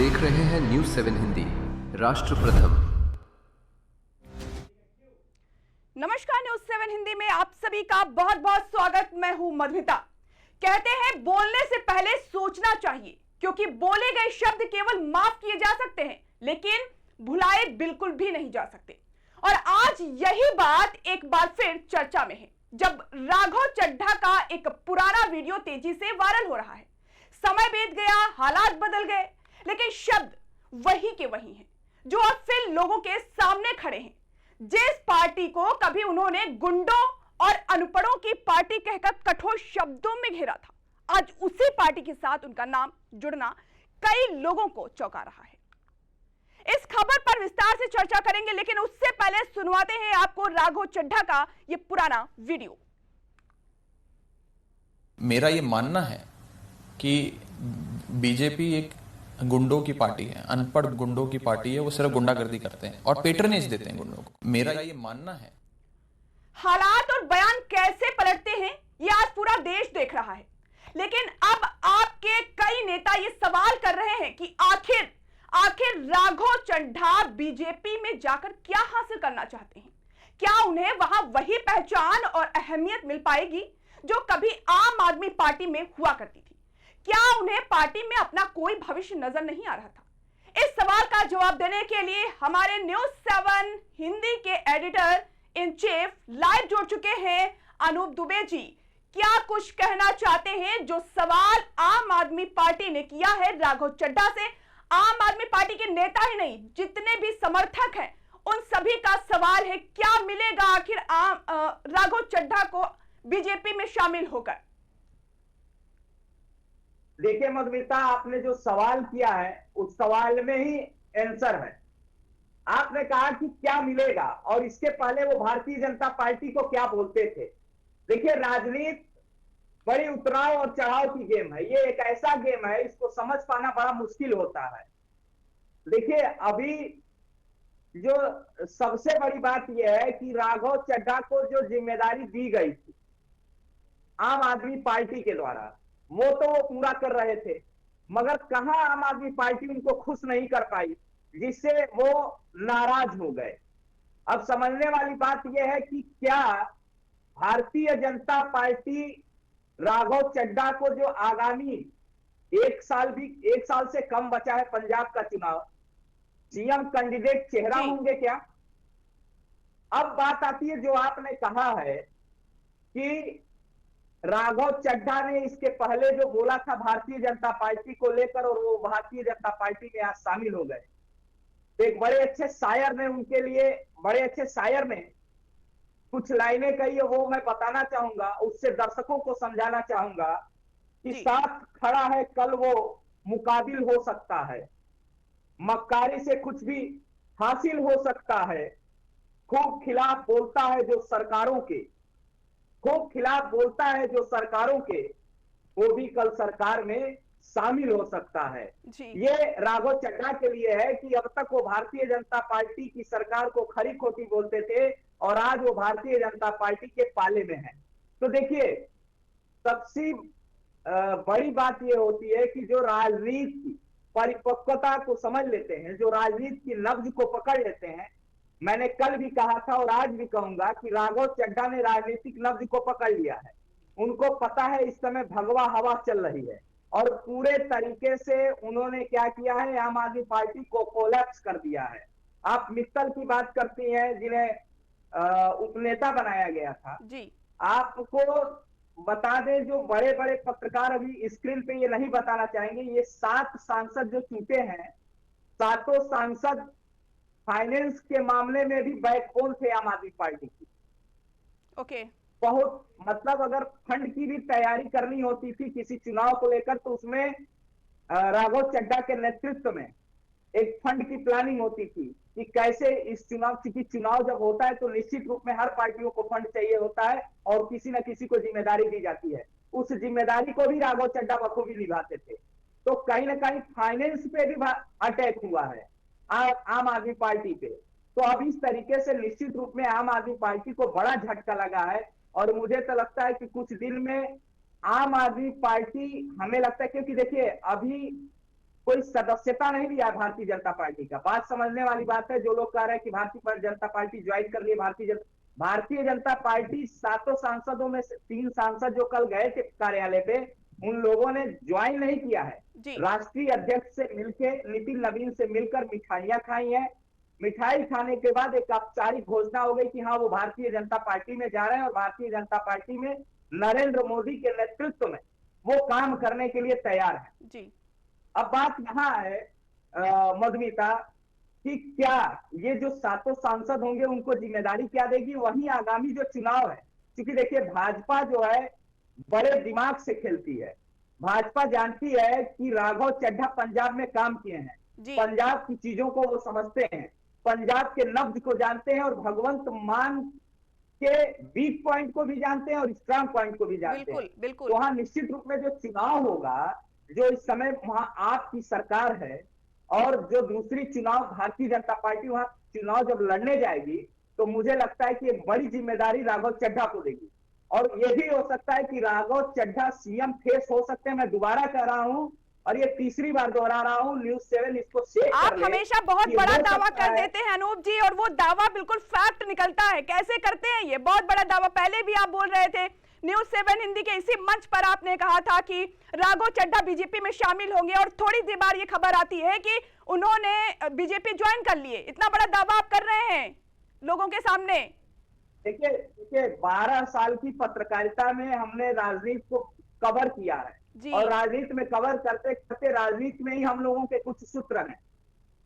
देख रहे हैं न्यूज़ 7 हिंदी, राष्ट्र प्रथम। नमस्कार, न्यूज़ 7 हिंदी में आप सभी का बहुत बहुत स्वागत। मैं हूं मधुमिता। कहते हैं बोलने से पहले सोचना चाहिए, क्योंकि बोले गए शब्द केवल माफ किए जा सकते हैं, लेकिन भुलाए बिल्कुल भी नहीं जा सकते। और आज यही बात एक बार फिर चर्चा में है, जब राघव चड्ढा का एक पुराना वीडियो तेजी से वायरल हो रहा है। समय बीत गया, हालात बदल गए, लेकिन शब्द वही के वही हैं, जो अब फिर लोगों के सामने खड़े हैं। जिस पार्टी को कभी उन्होंने गुंडों और अनपढ़ों की पार्टी कहकर कठोर शब्दों में घेरा था, आज उसी पार्टी के साथ उनका नाम जुड़ना कई लोगों को चौंका रहा है। इस खबर पर विस्तार से चर्चा करेंगे, लेकिन उससे पहले सुनवाते हैं आपको राघव चड्ढा का यह पुराना वीडियो। मेरा ये मानना है कि बीजेपी एक गुंडों की पार्टी है, अनपढ़ गुंडों की पार्टी है। वो सिर्फ गुंडागर्दी करते हैं और पेट्रोनेज देते हैं गुंडों को। मेरा ये मानना है। हालात और बयान कैसे पलटते हैं, ये आज पूरा देश देख रहा है। लेकिन अब आपके कई नेता ये सवाल कर रहे हैं कि आखिर राघव चड्ढा बीजेपी में जाकर क्या हासिल करना चाहते हैं। क्या उन्हें वहां वही पहचान और अहमियत मिल पाएगी जो कभी आम आदमी पार्टी में हुआ करती थी? क्या उन्हें पार्टी में अपना कोई भविष्य नजर नहीं आ रहा था? इस सवाल का जवाब देने के लिए हमारे न्यूज़ 7 हिंदी के एडिटर इन चीफ लाइव जुड़ चुके हैं अनूप दुबे जी। क्या कुछ कहना चाहते हैं? जो सवाल आम आदमी पार्टी ने किया है राघव चड्ढा से, आम आदमी पार्टी के नेता ही नहीं, जितने भी समर्थक हैं, उन सभी का सवाल है, क्या मिलेगा आखिर राघव चड्ढा को बीजेपी में शामिल होकर? देखिए मधुमिता, आपने जो सवाल किया है उस सवाल में ही आंसर है। आपने कहा कि क्या मिलेगा, और इसके पहले वो भारतीय जनता पार्टी को क्या बोलते थे। देखिए, राजनीति बड़ी उतराव और चढ़ाव की गेम है। ये एक ऐसा गेम है, इसको समझ पाना बड़ा मुश्किल होता है। देखिए, अभी जो सबसे बड़ी बात यह है कि राघव चड्ढा को जो जिम्मेदारी दी गई थी आम आदमी पार्टी के द्वारा, वो तो वो पूरा कर रहे थे, मगर कहां आम आदमी पार्टी उनको खुश नहीं कर पाई, जिससे वो नाराज हो गए। अब समझने वाली बात यह है कि क्या भारतीय जनता पार्टी राघव चड्ढा को, जो आगामी एक साल से कम बचा है पंजाब का चुनाव, सीएम कैंडिडेट चेहरा होंगे क्या? अब बात आती है जो आपने कहा है कि राघव चड्ढा ने इसके पहले जो बोला था भारतीय जनता पार्टी को लेकर, और वो भारतीय जनता पार्टी में आज शामिल हो गए। तो एक बड़े अच्छे शायर ने कुछ लाइनें कही है, वो मैं बताना चाहूंगा, उससे दर्शकों को समझाना चाहूंगा कि साथ खड़ा है कल वो मुकाबिल हो सकता है, मक्कारी से कुछ भी हासिल हो सकता है, खूब खिलाफ बोलता है जो सरकारों के, वो भी कल सरकार में शामिल हो सकता है। ये राघव चड्ढा के लिए है कि अब तक वो भारतीय जनता पार्टी की सरकार को खरी खोटी बोलते थे, और आज वो भारतीय जनता पार्टी के पाले में है। तो देखिए, सबसे बड़ी बात ये होती है कि जो राजनीति की परिपक्वता को समझ लेते हैं, जो राजनीति की नब्ज को पकड़ लेते हैं, मैंने कल भी कहा था और आज भी कहूंगा कि राघव चड्ढा ने राजनीतिक नब्ज को पकड़ लिया है। उनको पता है इस समय भगवा हवा चल रही है, और पूरे तरीके से उन्होंने क्या किया है, आम आदमी पार्टी को कोलैप्स कर दिया है। आप मित्तल की बात करती हैं, जिन्हें उपनेता बनाया गया था जी। आपको बता दें, जो बड़े बड़े पत्रकार अभी स्क्रीन पे ये नहीं बताना चाहेंगे, ये 7 सांसद जो चुके हैं, 7 सांसद फाइनेंस के मामले में भी बैकबोन थे आम आदमी पार्टी की। ओके, बहुत मतलब अगर फंड की भी तैयारी करनी होती थी किसी चुनाव को लेकर, तो उसमें राघव चड्ढा के नेतृत्व में एक फंड की प्लानिंग होती थी कि कैसे इस चुनाव, क्योंकि चुनाव जब होता है तो निश्चित रूप में हर पार्टियों को फंड चाहिए होता है, और किसी न किसी को जिम्मेदारी दी जाती है। उस जिम्मेदारी को भी राघव चड्ढा बखूबी निभाते थे। तो कहीं ना कहीं फाइनेंस पे भी अटैक हुआ है आम आदमी पार्टी पे। तो अब इस तरीके से निश्चित रूप में आम आदमी पार्टी को बड़ा झटका लगा है, और मुझे तो लगता है कि कुछ दिन में आम आदमी पार्टी, हमें लगता है, क्योंकि देखिए अभी कोई सदस्यता नहीं लिया भारतीय जनता पार्टी का। बात समझने वाली बात है। जो लोग कह रहे हैं कि भारतीय जनता पार्टी ज्वाइन कर लिए, भारतीय जनता पार्टी 7 सांसदों में से 3 सांसद जो कल गए थे कार्यालय पे, उन लोगों ने ज्वाइन नहीं किया है। राष्ट्रीय अध्यक्ष से मिलकर, नितिन नवीन से मिलकर मिठाइयां खाई है। मिठाई खाने के बाद एक औपचारिक घोषणा हो गई कि हाँ वो भारतीय जनता पार्टी में जा रहे हैं और भारतीय जनता पार्टी में नरेंद्र मोदी के नेतृत्व में वो काम करने के लिए तैयार है। अब बात यहाँ है मधुमिता कि क्या ये जो 7 सांसद होंगे उनको जिम्मेदारी क्या देगी, वहीं आगामी जो चुनाव है, क्योंकि देखिए भाजपा जो है बड़े दिमाग से खेलती है। भाजपा जानती है कि राघव चड्ढा पंजाब में काम किए हैं, पंजाब की चीजों को वो समझते हैं, पंजाब के नब्ज को जानते हैं और भगवंत मान के वीक पॉइंट को भी जानते हैं और स्ट्रांग पॉइंट को भी जानते हैं। बिल्कुल। तो वहां निश्चित रूप में जो चुनाव होगा, जो इस समय वहां आपकी सरकार है और जो दूसरी चुनाव भारतीय जनता पार्टी वहां चुनाव जब लड़ने जाएगी, तो मुझे लगता है कि एक बड़ी जिम्मेदारी राघव चड्ढा को देगी। और ये भी हो सकता है कि राघव चड्ढा सीएम फेस हो सकते हैं। मैं दोबारा कह रहा हूं और ये तीसरी बार दोहरा रहा हूं, न्यूज़ 7 इसको शेयर आप हमेशा बहुत बड़ा दावा कर देते हैं अनूप जी, और वो दावा बिल्कुल फैक्ट निकलता है। कैसे करते हैं ये बहुत बड़ा दावा? पहले भी आप बोल रहे थे, न्यूज़ 7 हिंदी के इसी मंच पर आपने कहा था कि राघव चड्ढा बीजेपी में शामिल होंगे, और थोड़ी देर बाद ये खबर आती है कि उन्होंने बीजेपी ज्वाइन कर लिए। इतना बड़ा दावा आप कर रहे हैं लोगों के सामने। देखिए 12 साल की पत्रकारिता में हमने राजनीति को कवर किया है, और राजनीति में कवर करते करते राजनीति में ही हम लोगों के कुछ सूत्र हैं।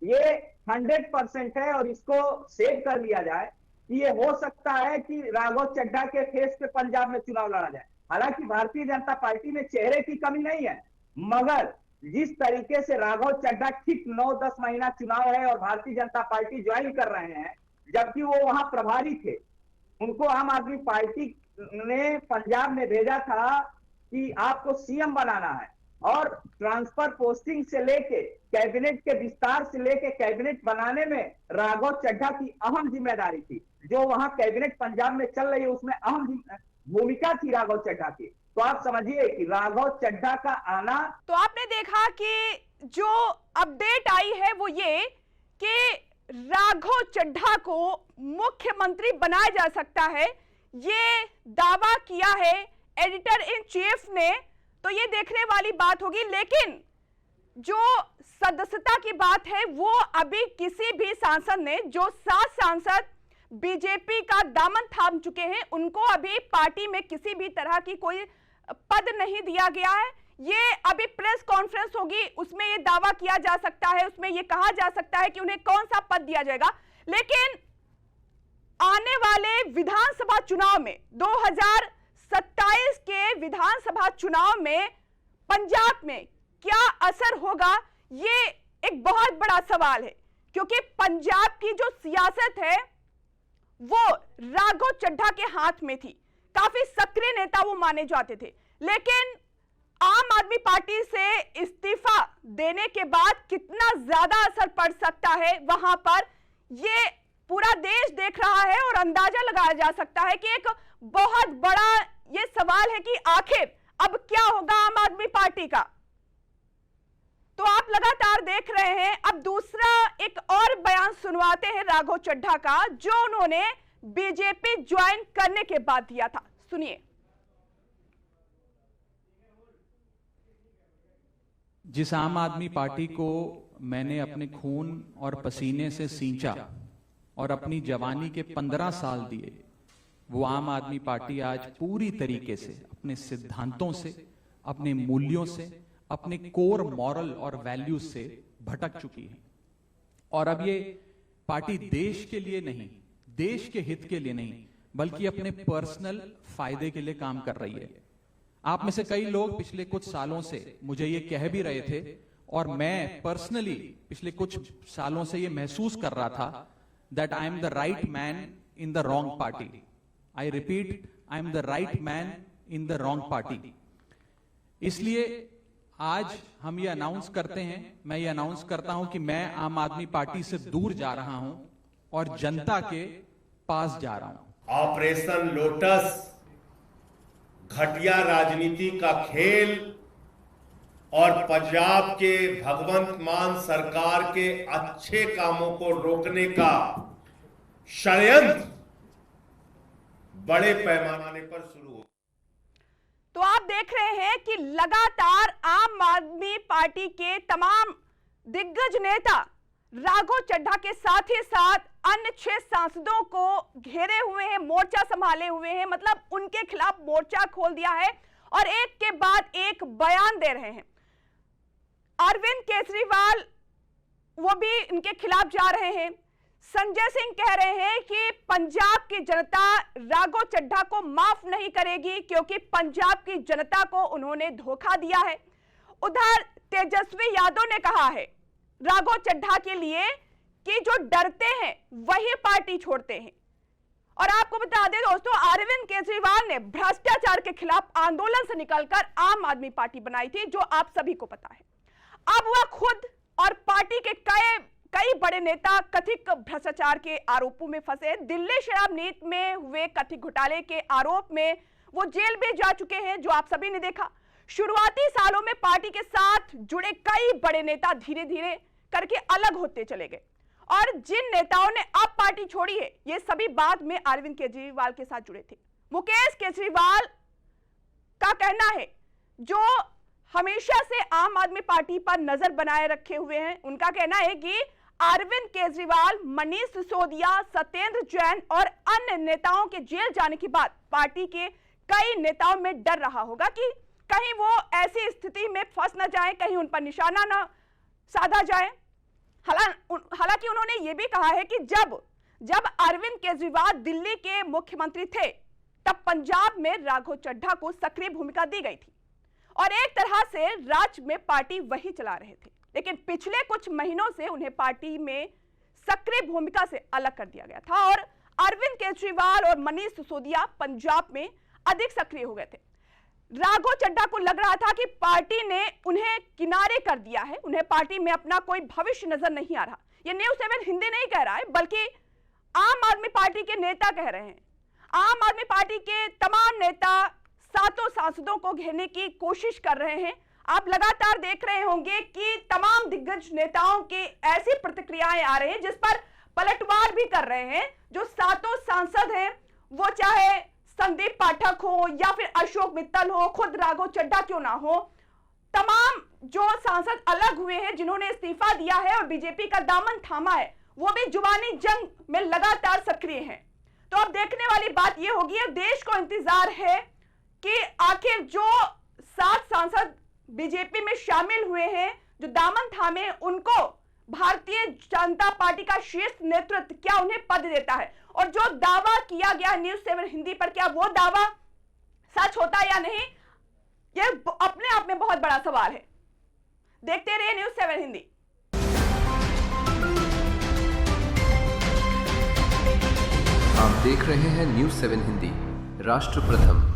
ये 100% है और इसको सेव कर लिया जाए कि ये हो सकता है कि राघव चड्ढा के फेस पे पंजाब में चुनाव लड़ा जाए। हालांकि भारतीय जनता पार्टी में चेहरे की कमी नहीं है, मगर जिस तरीके से राघव चड्ढा ठीक 9-10 महीना चुनाव है और भारतीय जनता पार्टी ज्वाइन कर रहे हैं, जबकि वो वहां प्रभारी थे, उनको आम आदमी पार्टी ने पंजाब में भेजा था कि आपको सीएम बनाना है, और ट्रांसफर पोस्टिंग से लेके कैबिनेट के विस्तार से लेके कैबिनेट बनाने में राघव चड्ढा की अहम जिम्मेदारी थी। जो वहां कैबिनेट पंजाब में चल रही है उसमें अहम भूमिका थी राघव चड्ढा की। तो आप समझिए कि राघव चड्ढा का आना, तो आपने देखा कि जो अपडेट आई है वो ये कि राघव चड्ढा को मुख्यमंत्री बनाया जा सकता है, ये दावा किया है एडिटर इन चीफ ने। तो ये देखने वाली बात होगी, लेकिन जो सदस्यता की बात है वो अभी किसी भी सांसद ने, जो 7 सांसद बीजेपी का दामन थाम चुके हैं, उनको अभी पार्टी में किसी भी तरह की कोई पद नहीं दिया गया है। ये अभी प्रेस कॉन्फ्रेंस होगी, उसमें ये दावा किया जा सकता है, उसमें ये कहा जा सकता है कि उन्हें कौन सा पद दिया जाएगा। लेकिन आने वाले विधानसभा चुनाव में 2027 के विधानसभा चुनाव में पंजाब में क्या असर होगा, ये एक बहुत बड़ा सवाल है, क्योंकि पंजाब की जो सियासत है वो राघव चड्ढा के हाथ में थी। काफी सक्रिय नेता वो माने जाते थे, लेकिन आम आदमी पार्टी से इस्तीफा देने के बाद कितना ज्यादा असर पड़ सकता है वहां पर, ये पूरा देश देख रहा है और अंदाजा लगाया जा सकता है कि एक बहुत बड़ा ये सवाल है कि आखिर अब क्या होगा आम आदमी पार्टी का। तो आप लगातार देख रहे हैं। अब दूसरा एक और बयान सुनवाते हैं राघव चड्ढा का, जो उन्होंने बीजेपी ज्वाइन करने के बाद दिया था। सुनिए। जिस आम आदमी पार्टी को मैंने अपने खून और पसीने से सींचा और अपनी जवानी के 15 साल दिए, वो आम आदमी पार्टी आज पूरी तरीके से अपने सिद्धांतों से, अपने मूल्यों से, अपने कोर मॉरल और वैल्यूज से भटक चुकी है। और अब ये पार्टी देश के लिए नहीं, देश के हित के लिए नहीं, बल्कि अपने पर्सनल फायदे के लिए काम कर रही है। आप में से कई लोग पिछले कुछ सालों से मुझे ये कह भी रहे थे, और मैं पर्सनली पिछले कुछ सालों से ये महसूस कर रहा था, that I am the right man in the wrong party. I repeat, I am the right man in the wrong party. इसलिए आज हम ये अनाउंस करते हैं, मैं ये अनाउंस करता हूं कि मैं आम आदमी पार्टी से दूर जा रहा हूं और जनता के पास जा रहा हूं। ऑपरेशन लोटस घटिया राजनीति का खेल और पंजाब के भगवंत मान सरकार के अच्छे कामों को रोकने का षड्यंत्र बड़े पैमाने पर शुरू हो। तो आप देख रहे हैं कि लगातार आम आदमी पार्टी के तमाम दिग्गज नेता राघव चड्ढा के साथ ही साथ अन्य 6 सांसदों को घेरे हुए हैं, मोर्चा संभाले हुए हैं, मतलब उनके खिलाफ मोर्चा खोल दिया है और एक के बाद एक बयान दे रहे हैं। अरविंद केजरीवाल वो भी इनके खिलाफ जा रहे हैं। संजय सिंह कह रहे हैं कि पंजाब की जनता राघव चड्ढा को माफ नहीं करेगी क्योंकि पंजाब की जनता को उन्होंने धोखा दिया है। उधर तेजस्वी यादव ने कहा है राघव चड्ढा के लिए कि जो डरते हैं वही पार्टी छोड़ते हैं। और आपको बता दें दोस्तों, अरविंद केजरीवाल ने भ्रष्टाचार के खिलाफ आंदोलन से निकलकर आम आदमी पार्टी बनाई थी, जो आप सभी को पता है। अब वह खुद और पार्टी के कई बड़े नेता कथित भ्रष्टाचार के आरोपों में फंसे। दिल्ली शराब नीति में हुए कथित घोटाले के आरोप में वो जेल भी जा चुके हैं, जो आप सभी ने देखा। शुरुआती सालों में पार्टी के साथ जुड़े कई बड़े नेता धीरे धीरे करके अलग होते चले गए और जिन नेताओं ने अब पार्टी छोड़ी है, ये सभी बाद में अरविंद केजरीवाल के साथ जुड़े थे। मुकेश केजरीवाल का कहना है, जो हमेशा से आम आदमी पार्टी पर नजर बनाए रखे हुए हैं, उनका कहना है कि अरविंद केजरीवाल, मनीष सिसोदिया, सत्येंद्र जैन और अन्य नेताओं के जेल जाने के बाद पार्टी के कई नेताओं में डर रहा होगा कि कहीं वो ऐसी स्थिति में फंस न जाए, कहीं उन पर निशाना न साधा जाए। हालांकि उन्होंने ये भी कहा है कि जब अरविंद केजरीवाल दिल्ली के मुख्यमंत्री थे, तब पंजाब में राघव चड्ढा को सक्रिय भूमिका दी गई थी और एक तरह से राज्य में पार्टी वही चला रहे थे। लेकिन पिछले कुछ महीनों से उन्हें पार्टी में सक्रिय भूमिका से अलग कर दिया गया था और अरविंद केजरीवाल और मनीष सिसोदिया पंजाब में अधिक सक्रिय हो गए थे। राघव चड्ढा को लग रहा था कि पार्टी ने उन्हें किनारे कर दिया है, उन्हें पार्टी में अपना कोई भविष्य नजर नहीं आ रहा। यह न्यूज़ 7 हिंदी नहीं कह रहा है, बल्कि आम आदमी पार्टी के नेता कह रहे हैं। आम आदमी पार्टी के तमाम नेता 7 सांसदों को घेरने की कोशिश कर रहे हैं। आप लगातार देख रहे होंगे कि तमाम दिग्गज नेताओं की ऐसी प्रतिक्रियाएं आ रही हैं जिस पर पलटवार भी कर रहे हैं। जो 7 सांसद हैं, वो चाहे संदीप पाठक हो या फिर अशोक मित्तल हो, खुद राघव चड्ढा क्यों ना हो, तमाम जो सांसद अलग हुए हैं, जिन्होंने इस्तीफा दिया है और बीजेपी का दामन थामा है, वो भी जुबानी जंग में लगातार सक्रिय हैं। तो अब देखने वाली बात यह होगी, देश को इंतजार है कि आखिर जो 7 सांसद बीजेपी में शामिल हुए हैं, जो दामन थामे, उनको भारतीय जनता पार्टी का शीर्ष नेतृत्व क्या उन्हें पद देता है। और जो दावा किया गया न्यूज़ 7 हिंदी पर, क्या वो दावा सच होता है या नहीं, यह अपने आप में बहुत बड़ा सवाल है। देखते रहिए न्यूज़ 7 हिंदी। आप देख रहे हैं न्यूज़ 7 हिंदी, राष्ट्र प्रथम।